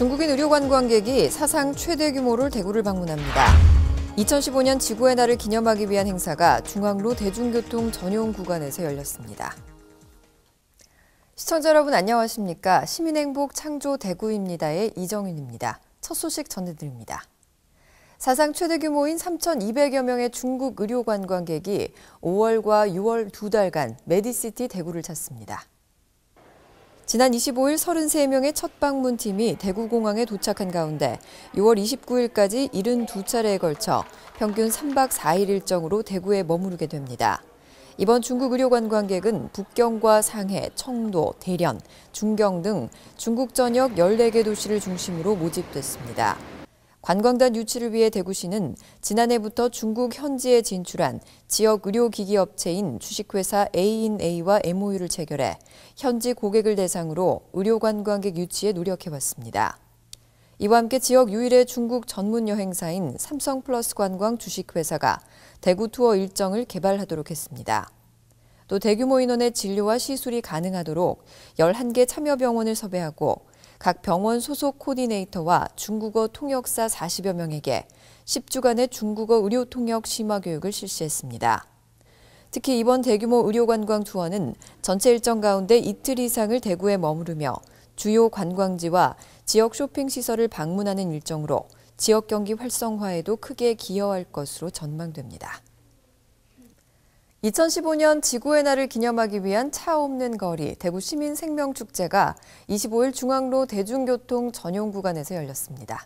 중국인 의료 관광객이 사상 최대 규모로 대구를 방문합니다. 2015년 지구의 날을 기념하기 위한 행사가 중앙로 대중교통 전용 구간에서 열렸습니다. 시청자 여러분 안녕하십니까? 시민행복 창조 대구입니다의 이정윤입니다. 첫 소식 전해드립니다. 사상 최대 규모인 3,200여 명의 중국 의료 관광객이 5월과 6월 두 달간 메디시티 대구를 찾습니다. 지난 25일 33명의 첫 방문팀이 대구공항에 도착한 가운데 6월 29일까지 72차례에 걸쳐 평균 3박 4일 일정으로 대구에 머무르게 됩니다. 이번 중국 의료 관광객은 북경과 상해, 청도, 대련, 중경 등 중국 전역 14개 도시를 중심으로 모집됐습니다. 관광단 유치를 위해 대구시는 지난해부터 중국 현지에 진출한 지역 의료기기 업체인 주식회사 A&A와 MOU를 체결해 현지 고객을 대상으로 의료 관광객 유치에 노력해왔습니다. 이와 함께 지역 유일의 중국 전문 여행사인 삼성플러스 관광 주식회사가 대구 투어 일정을 개발하도록 했습니다. 또 대규모 인원의 진료와 시술이 가능하도록 11개 참여병원을 섭외하고 각 병원 소속 코디네이터와 중국어 통역사 40여 명에게 10주간의 중국어 의료 통역 심화 교육을 실시했습니다. 특히 이번 대규모 의료관광 투어는 전체 일정 가운데 이틀 이상을 대구에 머무르며 주요 관광지와 지역 쇼핑시설을 방문하는 일정으로 지역 경기 활성화에도 크게 기여할 것으로 전망됩니다. 2015년 지구의 날을 기념하기 위한 차 없는 거리 대구 시민생명축제가 25일 중앙로 대중교통 전용 구간에서 열렸습니다.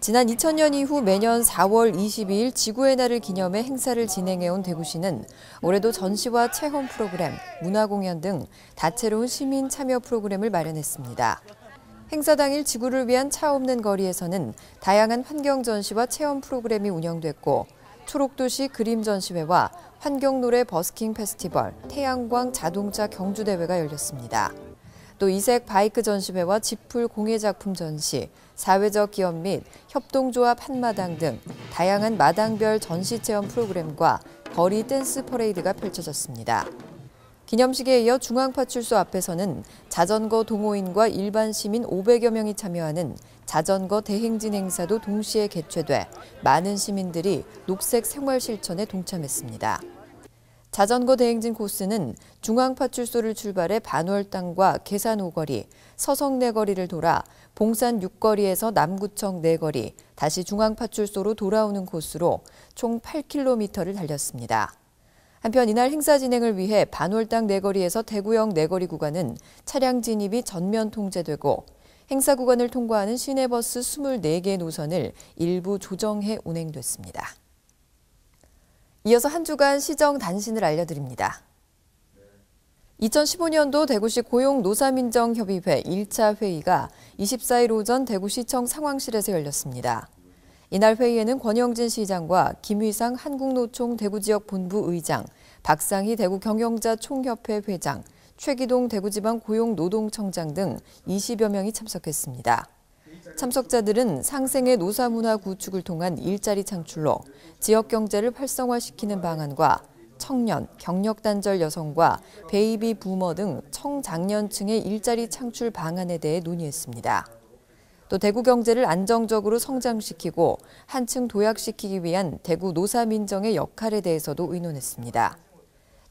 지난 2000년 이후 매년 4월 22일 지구의 날을 기념해 행사를 진행해온 대구시는 올해도 전시와 체험 프로그램, 문화공연 등 다채로운 시민 참여 프로그램을 마련했습니다. 행사 당일 지구를 위한 차 없는 거리에서는 다양한 환경 전시와 체험 프로그램이 운영됐고 초록도시 그림 전시회와 환경노래 버스킹 페스티벌, 태양광 자동차 경주대회가 열렸습니다. 또 이색 바이크 전시회와 지풀 공예작품 전시, 사회적 기업 및 협동조합 한마당 등 다양한 마당별 전시체험 프로그램과 거리 댄스 퍼레이드가 펼쳐졌습니다. 기념식에 이어 중앙파출소 앞에서는 자전거 동호인과 일반 시민 500여 명이 참여하는 자전거 대행진 행사도 동시에 개최돼 많은 시민들이 녹색 생활 실천에 동참했습니다. 자전거 대행진 코스는 중앙파출소를 출발해 반월당과 계산 5거리, 서성 4거리를 돌아 봉산 6거리에서 남구청 4거리, 다시 중앙파출소로 돌아오는 코스로 총 8km를 달렸습니다. 한편 이날 행사 진행을 위해 반월당 4거리에서 대구역 4거리 구간은 차량 진입이 전면 통제되고 행사 구간을 통과하는 시내버스 24개 노선을 일부 조정해 운행됐습니다. 이어서 한 주간 시정 단신을 알려드립니다. 2015년도 대구시 고용노사민정협의회 1차 회의가 24일 오전 대구시청 상황실에서 열렸습니다. 이날 회의에는 권영진 시장과 김휘상 한국노총 대구지역본부 의장, 박상희 대구경영자 총협회 회장, 최기동 대구지방 고용노동청장 등 20여 명이 참석했습니다. 참석자들은 상생의 노사문화 구축을 통한 일자리 창출로 지역 경제를 활성화시키는 방안과 청년, 경력단절 여성과 베이비 부머 등 청장년층의 일자리 창출 방안에 대해 논의했습니다. 또 대구 경제를 안정적으로 성장시키고 한층 도약시키기 위한 대구 노사민정의 역할에 대해서도 의논했습니다.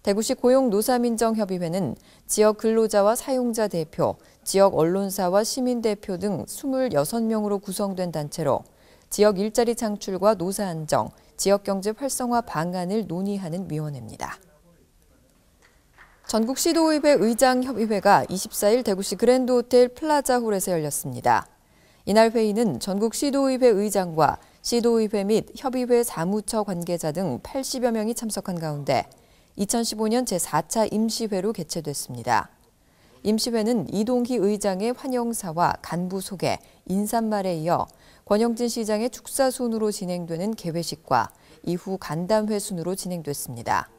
대구시 고용노사민정협의회는 지역 근로자와 사용자 대표, 지역 언론사와 시민대표 등 26명으로 구성된 단체로 지역 일자리 창출과 노사 안정, 지역경제 활성화 방안을 논의하는 위원회입니다. 전국시도의회 의장협의회가 24일 대구시 그랜드호텔 플라자홀에서 열렸습니다. 이날 회의는 전국시도의회 의장과 시도의회 및 협의회 사무처 관계자 등 80여 명이 참석한 가운데 2015년 제4차 임시회로 개최됐습니다. 임시회는 이동희 의장의 환영사와 간부 소개, 인사말에 이어 권영진 시장의 축사 순으로 진행되는 개회식과 이후 간담회 순으로 진행됐습니다.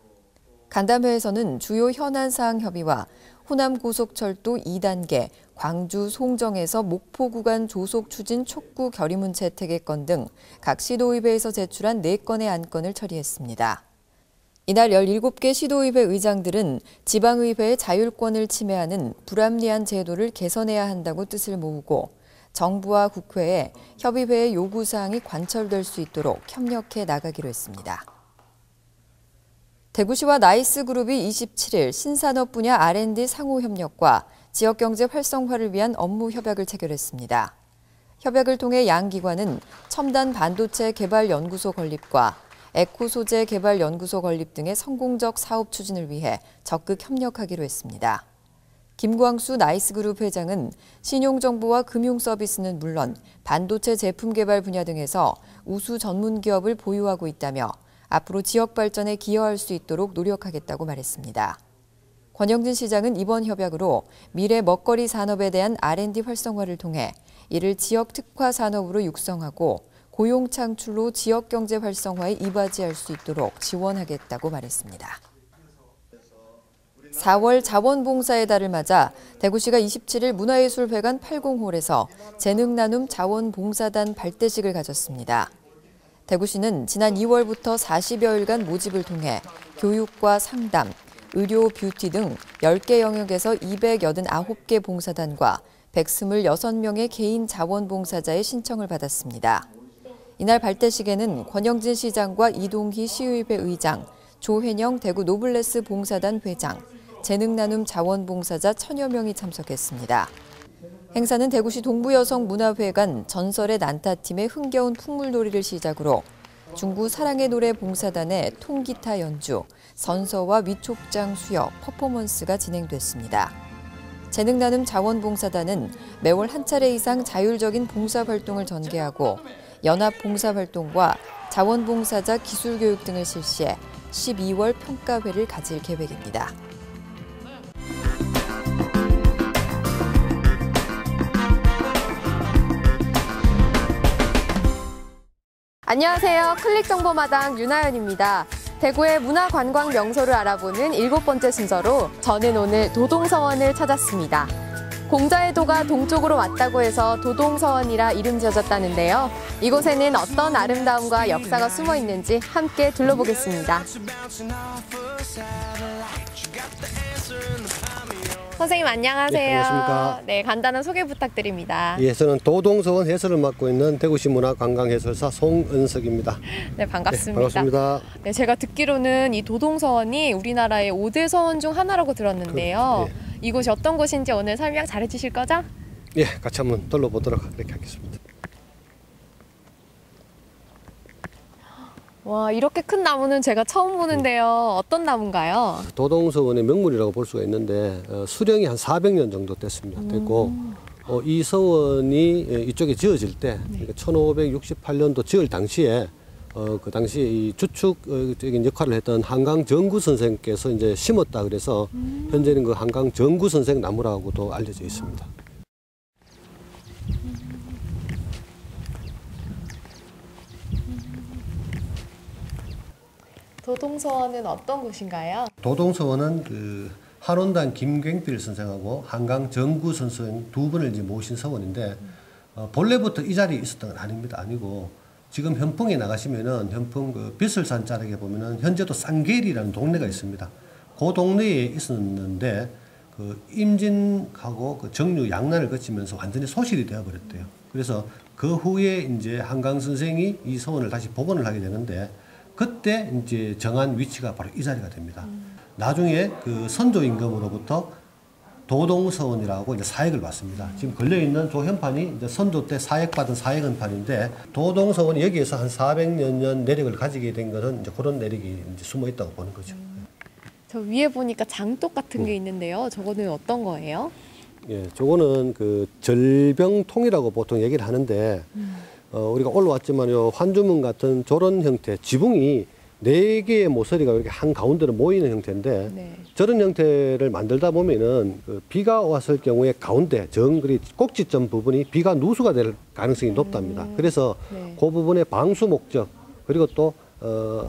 간담회에서는 주요 현안사항 협의와 호남고속철도 2단계, 광주 송정에서 목포 구간 조속 추진 촉구 결의문 채택의 건 등 각 시도의회에서 제출한 4건의 안건을 처리했습니다. 이날 17개 시도의회 의장들은 지방의회의 자율권을 침해하는 불합리한 제도를 개선해야 한다고 뜻을 모으고 정부와 국회에 협의회의 요구사항이 관철될 수 있도록 협력해 나가기로 했습니다. 대구시와 나이스그룹이 27일 신산업 분야 R&D 상호협력과 지역경제 활성화를 위한 업무 협약을 체결했습니다. 협약을 통해 양 기관은 첨단 반도체 개발 연구소 건립과 에코소재 개발 연구소 건립 등의 성공적 사업 추진을 위해 적극 협력하기로 했습니다. 김광수 나이스그룹 회장은 신용정보와 금융서비스는 물론 반도체 제품 개발 분야 등에서 우수 전문 기업을 보유하고 있다며 앞으로 지역 발전에 기여할 수 있도록 노력하겠다고 말했습니다. 권영진 시장은 이번 협약으로 미래 먹거리 산업에 대한 R&D 활성화를 통해 이를 지역 특화 산업으로 육성하고 고용 창출로 지역 경제 활성화에 이바지할 수 있도록 지원하겠다고 말했습니다. 4월 자원봉사의 달을 맞아 대구시가 27일 문화예술회관 80홀에서 재능나눔 자원봉사단 발대식을 가졌습니다. 대구시는 지난 2월부터 40여일간 모집을 통해 교육과 상담, 의료, 뷰티 등 10개 영역에서 289개 봉사단과 126명의 개인 자원봉사자의 신청을 받았습니다. 이날 발대식에는 권영진 시장과 이동희 시의회 의장, 조혜영 대구 노블레스 봉사단 회장, 재능나눔 자원봉사자 1000여 명이 참석했습니다. 행사는 대구시 동부여성문화회관 전설의 난타팀의 흥겨운 풍물놀이를 시작으로 중구 사랑의 노래 봉사단의 통기타 연주, 선서와 위촉장 수여, 퍼포먼스가 진행됐습니다. 재능나눔 자원봉사단은 매월 한 차례 이상 자율적인 봉사활동을 전개하고 연합봉사활동과 자원봉사자 기술교육 등을 실시해 12월 평가회를 가질 계획입니다. 안녕하세요. 클릭정보마당 윤하연입니다. 대구의 문화관광 명소를 알아보는 7번째 순서로 저는 오늘 도동서원을 찾았습니다. 공자의 도가 동쪽으로 왔다고 해서 도동서원이라 이름 지어졌다는데요. 이곳에는 어떤 아름다움과 역사가 숨어 있는지 함께 둘러보겠습니다. 선생님 안녕하세요. 네, 안녕하십니까. 네, 간단한 소개 부탁드립니다. 예, 저는 도동서원 해설을 맡고 있는 대구시 문화관광해설사 송은석입니다. 네, 반갑습니다. 네, 반갑습니다. 네, 제가 듣기로는 이 도동서원이 우리나라의 5대 서원 중 하나라고 들었는데요. 이곳이 어떤 곳인지 오늘 설명 잘해 주실 거죠? 예, 같이 한번 둘러보도록 그렇게 하겠습니다. 와, 이렇게 큰 나무는 제가 처음 보는데요. 어떤 나무인가요? 도동서원의 명물이라고 볼 수가 있는데 수령이 한 400년 정도 됐고 이 서원이 이쪽에 지어질 때 그러니까 1568년도 지을 당시에 그 당시에 이 주축적인 역할을 했던 한강 정구 선생께서 이제 심었다 그래서 현재는 그 한강 정구 선생 나무라고도 알려져 있습니다. 도동서원은 어떤 곳인가요? 도동서원은 그 한원단 김갱필 선생하고 한강 정구 선생 두 분을 이제 모신 서원인데 본래부터 이 자리에 있었던 건 아닙니다. 아니고 지금 현풍에 나가시면은 현풍 그 빗을산 자락에 보면은 현재도 쌍계리라는 동네가 있습니다. 그 동네에 있었는데 그 임진하고 그 정류 양난을 거치면서 완전히 소실이 되어버렸대요. 그래서 그 후에 이제 한강 선생이 이 서원을 다시 복원을 하게 되는데 그때 이제 정한 위치가 바로 이 자리가 됩니다. 나중에 그 선조 임금으로부터 도동서원이라고 이제 사액을 받습니다. 지금 걸려있는 저 현판이 이제 선조 때 사액받은 사액은판인데 도동서원이 여기에서 한 400년 내력을 가지게 된 것은 이제 그런 내력이 이제 숨어 있다고 보는 거죠. 저 위에 보니까 장독 같은 게 있는데요. 저거는 어떤 거예요? 예, 저거는 그 절병통이라고 보통 얘기를 하는데 우리가 올라왔지만요, 환주문 같은 저런 형태, 지붕이 4개의 모서리가 이렇게 한 가운데로 모이는 형태인데 네. 저런 형태를 만들다 보면은 그 비가 왔을 경우에 가운데 정글이 꼭지점 부분이 비가 누수가 될 가능성이 높답니다. 그래서 네. 그 부분의 방수 목적 그리고 또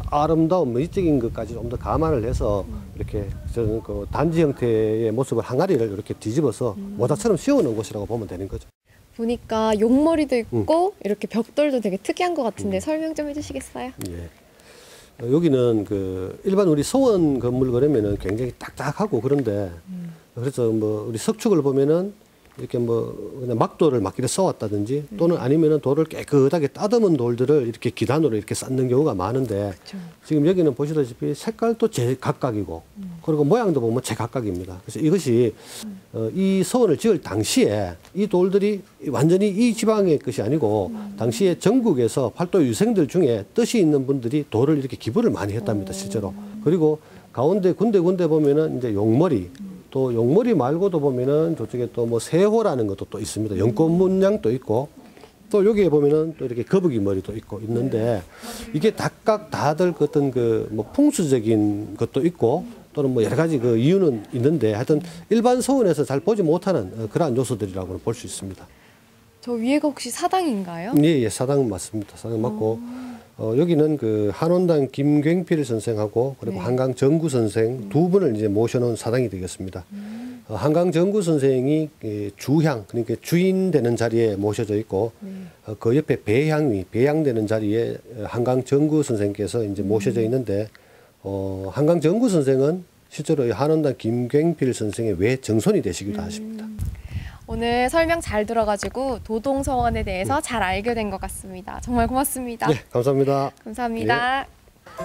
아름다움, 미적인 것까지 좀 더 감안을 해서 이렇게 저는 그 단지 형태의 모습을 항아리를 이렇게 뒤집어서 모자처럼 씌워놓은 곳이라고 보면 되는 거죠. 보니까 용머리도 있고 이렇게 벽돌도 되게 특이한 것 같은데 설명 좀 해주시겠어요? 예. 여기는 그 일반 우리 서원 건물 그러면은 굉장히 딱딱하고 그런데 그래서 뭐 우리 석축을 보면은 이렇게 뭐 그냥 막돌을 막길에 써왔다든지 또는 아니면은 돌을 깨끗하게 따듬은 돌들을 이렇게 기단으로 이렇게 쌓는 경우가 많은데 지금 여기는 보시다시피 색깔도 제각각이고 그리고 모양도 보면 제각각입니다. 그래서 이것이 이 서원을 지을 당시에 이 돌들이 완전히 이 지방의 것이 아니고 당시에 전국에서 팔도 유생들 중에 뜻이 있는 분들이 돌을 이렇게 기부를 많이 했답니다, 실제로. 그리고 가운데 군데 보면은 이제 용머리, 또 용머리 말고도 보면은 저쪽에 또 뭐 세호라는 것도 또 있습니다. 연꽃 문양도 있고 또 여기에 보면은 또 이렇게 거북이 머리도 있고 있는데 이게 각각 다들 그 어떤 그 뭐 풍수적인 것도 있고 또는 뭐 여러 가지 그 이유는 있는데 하여튼 일반 서원에서 잘 보지 못하는 그러한 요소들이라고는 볼 수 있습니다. 저 위에가 혹시 사당인가요? 예, 사당 맞습니다. 사당 맞고 여기는 그 한원당 김굉필 선생하고 그리고 한강 정구 선생 두 분을 이제 모셔놓은 사당이 되겠습니다. 한강 정구 선생이 주향, 그러니까 주인 되는 자리에 모셔져 있고 그 옆에 배향되는 자리에 한강 정구 선생께서 이제 모셔져 있는데 한강 정구 선생은 실제로 한원당 김굉필 선생의 외정손이 되시기도 하십니다. 오늘 설명 잘 들어가지고 도동서원에 대해서 잘 알게 된 것 같습니다. 정말 고맙습니다. 네, 감사합니다. 감사합니다.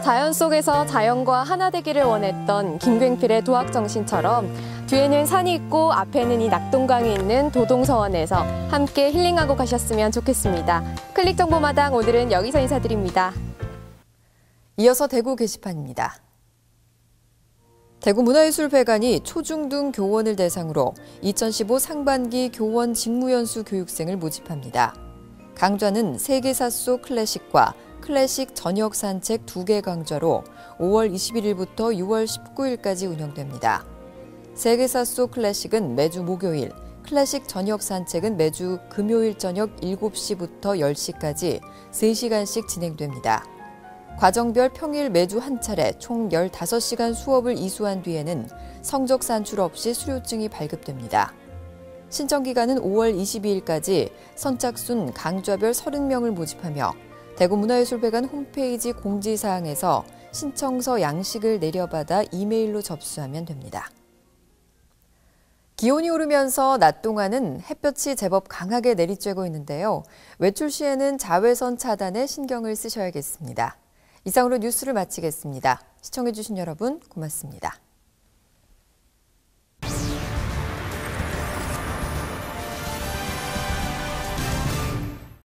자연 속에서 자연과 하나 되기를 원했던 김굉필의 도학 정신처럼 뒤에는 산이 있고 앞에는 이 낙동강이 있는 도동서원에서 함께 힐링하고 가셨으면 좋겠습니다. 클릭 정보마당 오늘은 여기서 인사드립니다. 이어서 대구 게시판입니다. 대구문화예술회관이 초중등 교원을 대상으로 2015 상반기 교원 직무연수 교육생을 모집합니다. 강좌는 세계사 속 클래식과 클래식 저녁 산책 2개 강좌로 5월 21일부터 6월 19일까지 운영됩니다. 세계사 속 클래식은 매주 목요일, 클래식 저녁 산책은 매주 금요일 저녁 7시부터 10시까지 3시간씩 진행됩니다. 과정별 평일 매주 한 차례 총 15시간 수업을 이수한 뒤에는 성적 산출 없이 수료증이 발급됩니다. 신청 기간은 5월 22일까지 선착순 강좌별 30명을 모집하며 대구문화예술회관 홈페이지 공지사항에서 신청서 양식을 내려받아 이메일로 접수하면 됩니다. 기온이 오르면서 낮 동안은 햇볕이 제법 강하게 내리쬐고 있는데요. 외출 시에는 자외선 차단에 신경을 쓰셔야겠습니다. 이상으로 뉴스를 마치겠습니다. 시청해주신 여러분 고맙습니다.